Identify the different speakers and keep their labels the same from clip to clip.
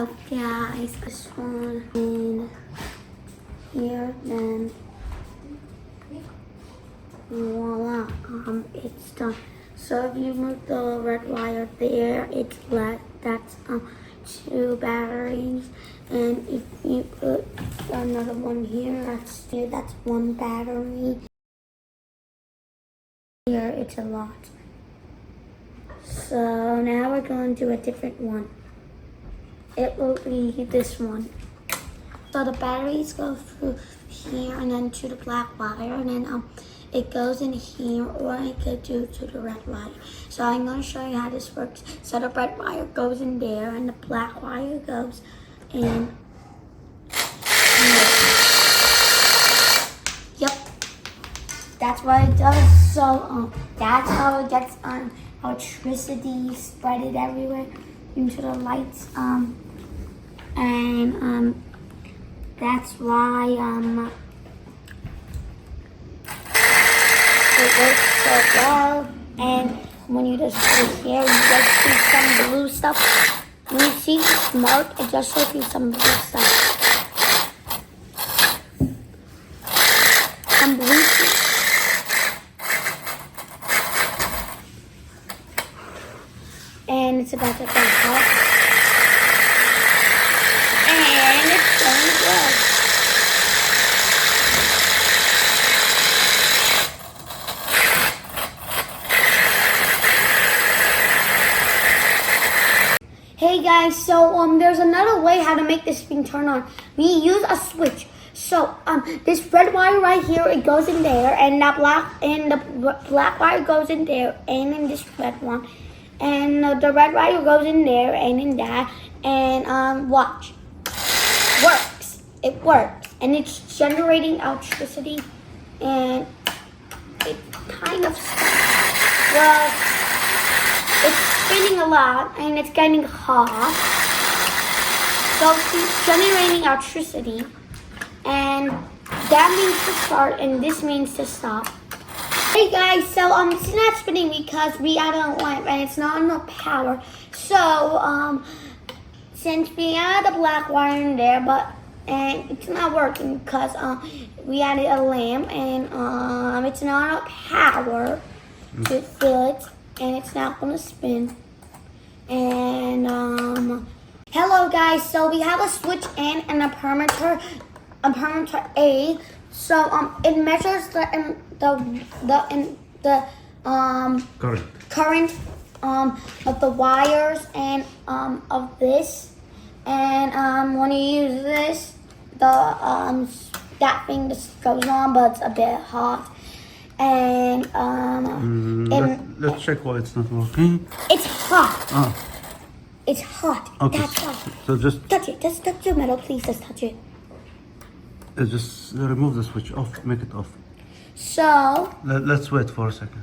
Speaker 1: up, guys. This one in here, then voila, it's done. So if you move the red wire there, it's that's 2 batteries, and if you put another one here, that's 1 battery. Here it's a lot. So now we're going to a different one. It will be this one. So the batteries go through here and then to the black wire, and then it goes in here, or it could do to the red wire. So I'm going to show you how this works. So the red wire goes in there, and the black wire goes in here. Yep, that's what it does. So that's how it gets electricity spread it everywhere into the lights. And that's why it works so well. And when you just put it here, you just see some blue stuff. When you see this mark, it just shows you some blue stuff. Some blue stuff. And it's about to go hot. And it's going to go. Hey guys, so there's another way how to make this thing turn on. We use a switch. So this red wire right here, it goes in there, and the black wire goes in there, and in this red one, and the red wire goes in there and in that, and watch, works. It works, and it's generating electricity, and it kind of stops. Well, it's spinning a lot, and it's getting hot, so it's generating electricity, and that means to start, and this means to stop. Hey guys, so it's not spinning because we added a lamp and it's not enough power. So since we added a black wire in there, and it's not working because we added a lamp, and it's not enough power to fill it, and it's not gonna spin. And hello guys, so we have a switch and a parameter A. So it measures the current of the wires and of this, and when you use this, that thing just goes on, but it's a bit hot, and
Speaker 2: let's check why it's not working.
Speaker 1: It's hot. It's hot.
Speaker 2: Okay.
Speaker 1: That's hot.
Speaker 2: So just
Speaker 1: touch it. Just touch the metal, please. Just touch it.
Speaker 2: Just remove the switch off, make it off.
Speaker 1: So
Speaker 2: let's wait for a second.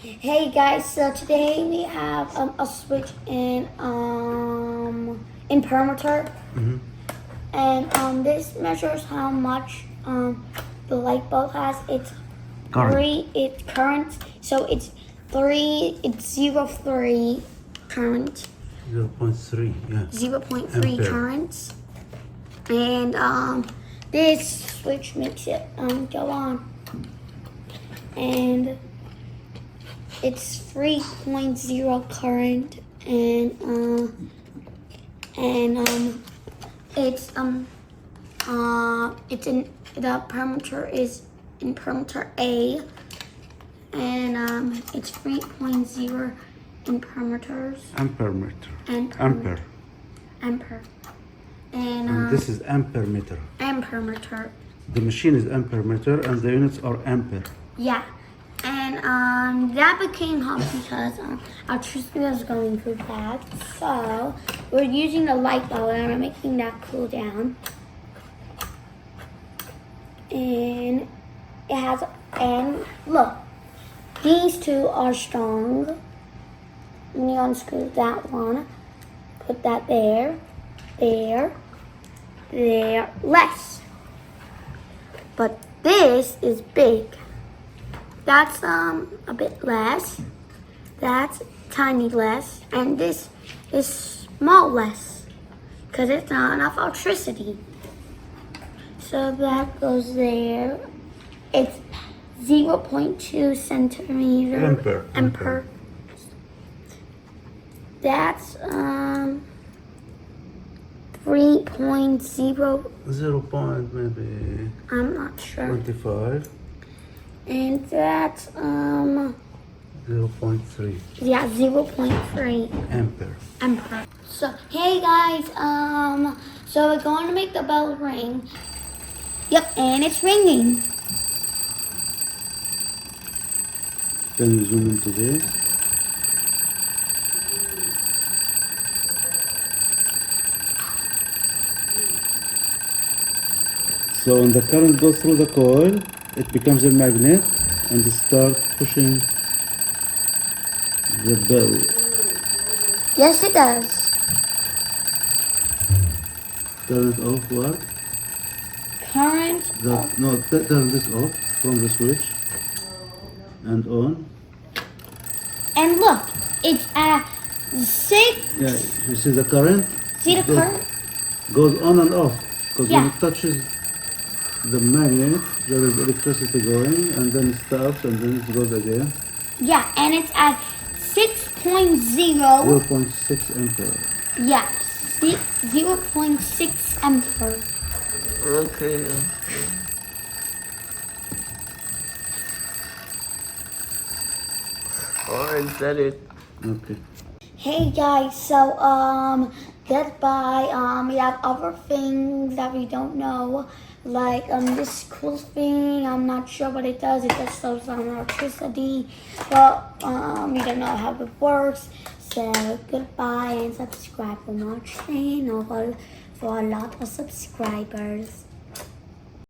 Speaker 1: Hey guys, so today we have a switch in parameter, and this measures how much the light bulb has. It's current, so it's 0.3 current.
Speaker 2: 0.3, yeah.
Speaker 1: 0.3 current, and this switch makes it go on, and it's 3.0 current, and it's in the parameter is in parameter A, and it's 3.0 in parameters. Ampere. And
Speaker 2: this is ampere meter.
Speaker 1: Ampere meter.
Speaker 2: The machine is ampere meter, and the units are ampere.
Speaker 1: Yeah, and that became hot because electricity was going through that. So we're using the light bulb and we're making that cool down. And it has, and look, these two are strong. When you unscrew that one, put that there, less. But this is big. That's a bit less. That's tiny less, and this is small less. because it's not enough electricity. So that goes there. It's 0.2 centimeter Ampere. That's 3.0.
Speaker 2: 0 point maybe
Speaker 1: I'm not sure.
Speaker 2: 25.
Speaker 1: And that's
Speaker 2: 0.3
Speaker 1: yeah, 0.3
Speaker 2: Ampere.
Speaker 1: So hey guys, so we're going to make the bell ring. Yep, and it's ringing.
Speaker 2: Can you zoom into this? So when the current goes through the coil, it becomes a magnet and it starts pushing the bell.
Speaker 1: Yes, it does.
Speaker 2: Turn it off, what?
Speaker 1: Current.
Speaker 2: Turn this off from the switch and on.
Speaker 1: And look, it's at 6.
Speaker 2: Yeah, you see the current?
Speaker 1: See the current?
Speaker 2: Goes on and off. Because when
Speaker 1: Yeah.
Speaker 2: it touches the magnet, there is electricity going, and then it stops, and then it goes again.
Speaker 1: Yeah, and it's at 6.0.
Speaker 2: 0.6 ampere.
Speaker 1: Yeah, 0.6 Ampere.
Speaker 3: Okay. Alright, is that it?
Speaker 2: Okay.
Speaker 1: Hey guys, so goodbye. We have other things that we don't know, like this cool thing. I'm not sure what it does. It just slows down electricity. Well, we don't know how it works. So goodbye and subscribe for more channel for a lot of subscribers.